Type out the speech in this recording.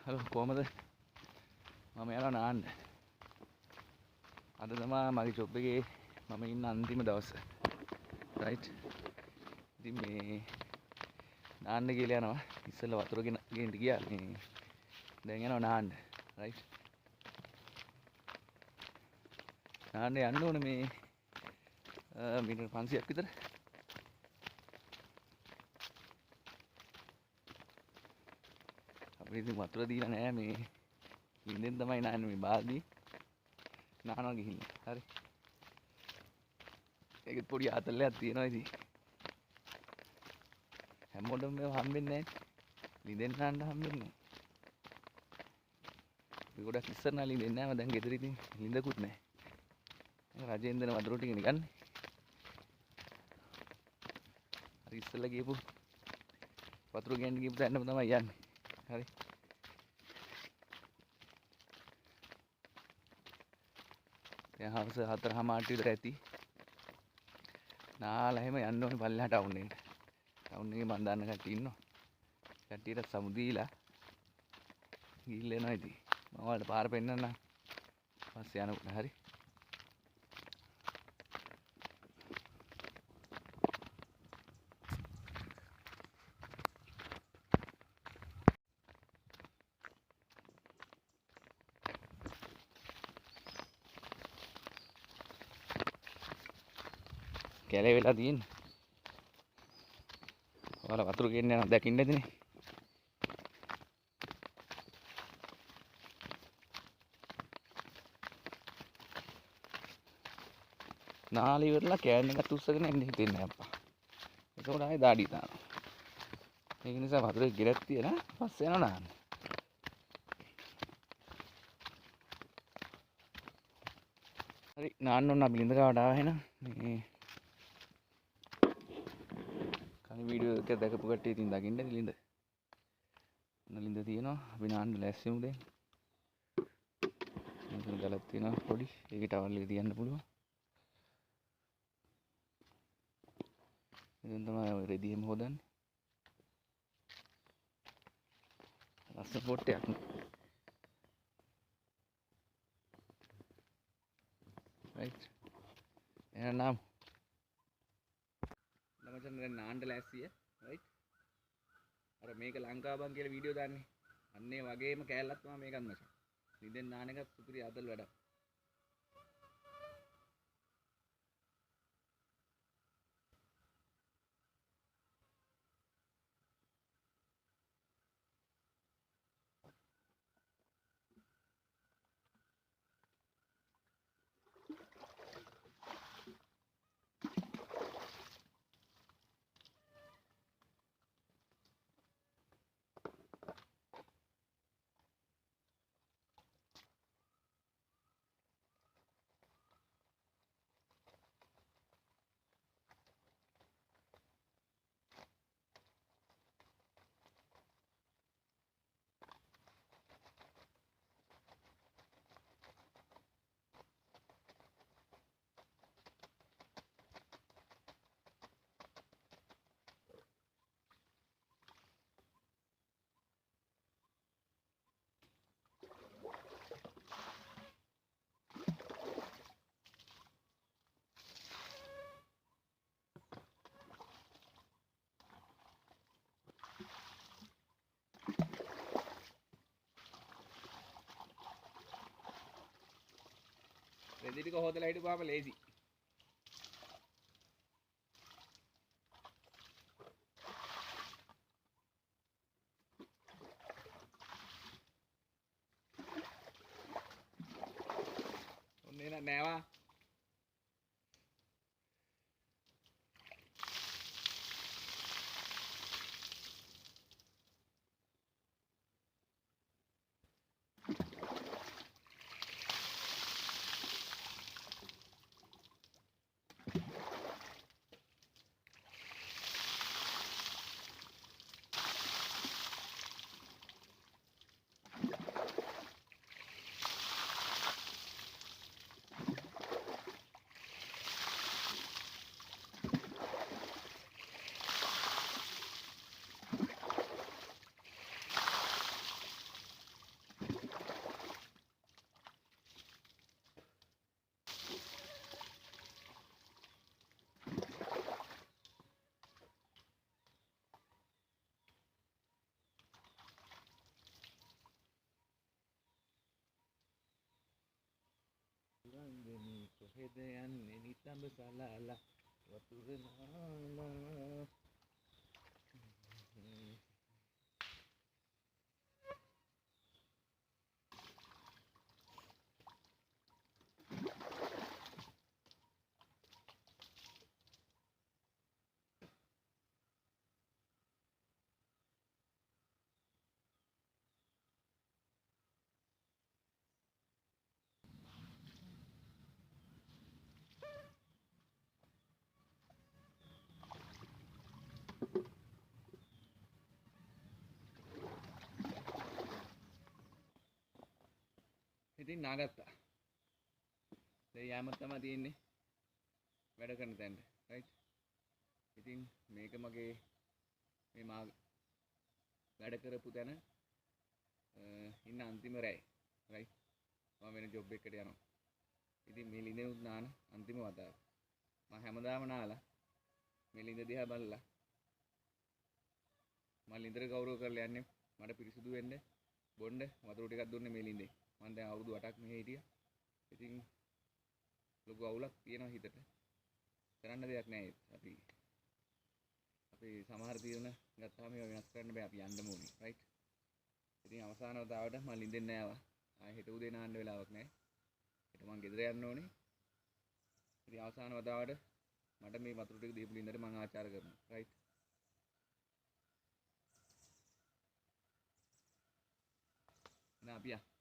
Hello කොහමද? මම යනවා නාන්න. අද තමයි මගේ ජොබ් එකේ මම ඉන්න අන්තිම දවස. රයිට්. ඉතින් මේ නාන්න කියලා යනවා. ඉස්සෙල්ලා වතුර ගේන්න ගියා. මේ දැන් යනවා නාන්න. රයිට්. නාන්න යන්න ඕනේ මේ මීටර් 500ක් විතර. අපි ඉතින් වතුර දීලා නෑ මේ ඉන්නෙන් තමයි නාන්නේ මේ බාල්දි නානවා ගිහින්. හරි. ඒකෙත් පොඩි ආතල්ලයක් තියෙනවා ඉතින්. හැමෝටම මේව හම්බෙන්නේ නෑ. ලිඳෙන් නාන්න හම්බෙන්නේ නෑ. අපි ගොඩක් ඉස්සර නා ලිඳෙන්නේ නෑ. මම දැන් ගෙදර ඉතින් ලිඳකුත් නෑ. රජෙන් දෙන වතුර ටික නිකන්නේ. හරි ඉස්සෙල්ලා ගියපු වතුර ගේන්න ගියපු තැනම තමයි යන්නේ. හරි. දැන් හවස 4:00 විතර ඇති. නාලා එහෙම යන්න ඕනේ පල්ලෙහාට ටවුන් එකට. ටවුන් එකේ මන් දන්න කට්ටිය ඉන්නවා. කට්ටියට සමු දීලා ගිහිල්ලා එනවා ඉතින්. මම ඔයාලට පාර පෙන්නන්නම්. පස්සේ යනකොට හරි. කැලේ වෙලා තියෙන්නේ. ඔයාලා වතුර ගේන්න යනවා දකින්න ඇතිනේ. නාලි ඉවරලා කෑන් එකත් උස්සගෙන එන්න හිතෙන්නේ නැහැ අප්පා. ඒකෝට ආයේ දාඩිය දානවා. ඒක නිසා වතුරේ ගිරක් තියලා පස්සේ යනවා නාන්න. හරි නාන්න ඕන අපි ලිඳ ගාවට ආවා එහෙනම්. මේ කලින් වීඩියෝ එක දැකපු කට්ටිය ඉතින් දකින්න ඇති ලිඳ. ලිඳ තියෙනවා. අපි නාන්න ලැස්සෙමු දැන්. මෙතන ගලක් තියෙනවා පොඩි. ඒකේ ටවල් එක තියන්න පුළුවන්. ඉතින් තමයි ඔය රෙදි එහෙම හොදන්නේ. ලස්සන පොට්ටයක්. රයිට්. එහෙනම් මචන් දැන් නාන්න ලෑස්තිය. රයිට්. අර මේක ලංකාවබන් කියලා වීඩියෝ දාන්නේ. අන්න ඒ වගේම කෑල්ලක් තමයි මේකත් මචන්. නිදෙන් නාන එකත් සුපිරි අදල් වැඩක්. රෙදි ටික හොදලා හිටපුවාම ලේසි. ඔන්න එන නෑවා. කොහෙද යන්නේ නිතඹ සලාලා වතුර නාලා. ඉතින් නාගත්තා. දැන් යාම තමයි තියෙන්නේ වැඩ කරන තැනට. රයිට්. ඉතින් මේක මගේ මේ මා වැඩ කරපු තැන ඉන්න අන්තිම රැයි. රයිට්. මම වෙන ජොබ් එකකට යනවා. ඉතින් මේ ලිඳෙනුත් නාන අන්තිම වතාව. මම හැමදාම නාලා මේ ලිඳ දිහා බලලා මම ලිඳට ගෞරව කරලා යන්නේ මට පිරිසිදු වෙන්න බොන්න වතුර ටිකක් දුන්නේ මේ ලිඳේ. මම දැන් අවුරුදු 8ක් මෙහෙ හිටියා. ඉතින් ලොකු අවුලක් තියෙනවා හිතට. කරන්න දෙයක් නැහැ. අපි සමහර තීරණ ගත්තාම ඒවා වෙනස් කරන්න බෑ. අපි යන්නම ඕනේ. රයිට්. ඉතින් අවසාන වතාවට මම ලිඳෙන් නෑවා. ආයෙ හෙට උදේ නාන්න වෙලාවක් නැහැ. හෙට මම ගෙදර යන්න ඕනේ. ඉතින් අවසාන වතාවට මට මේ වතුර ටික දීපු ලිඳට මම ආචාර කරනවා. රයිට්. nah, biar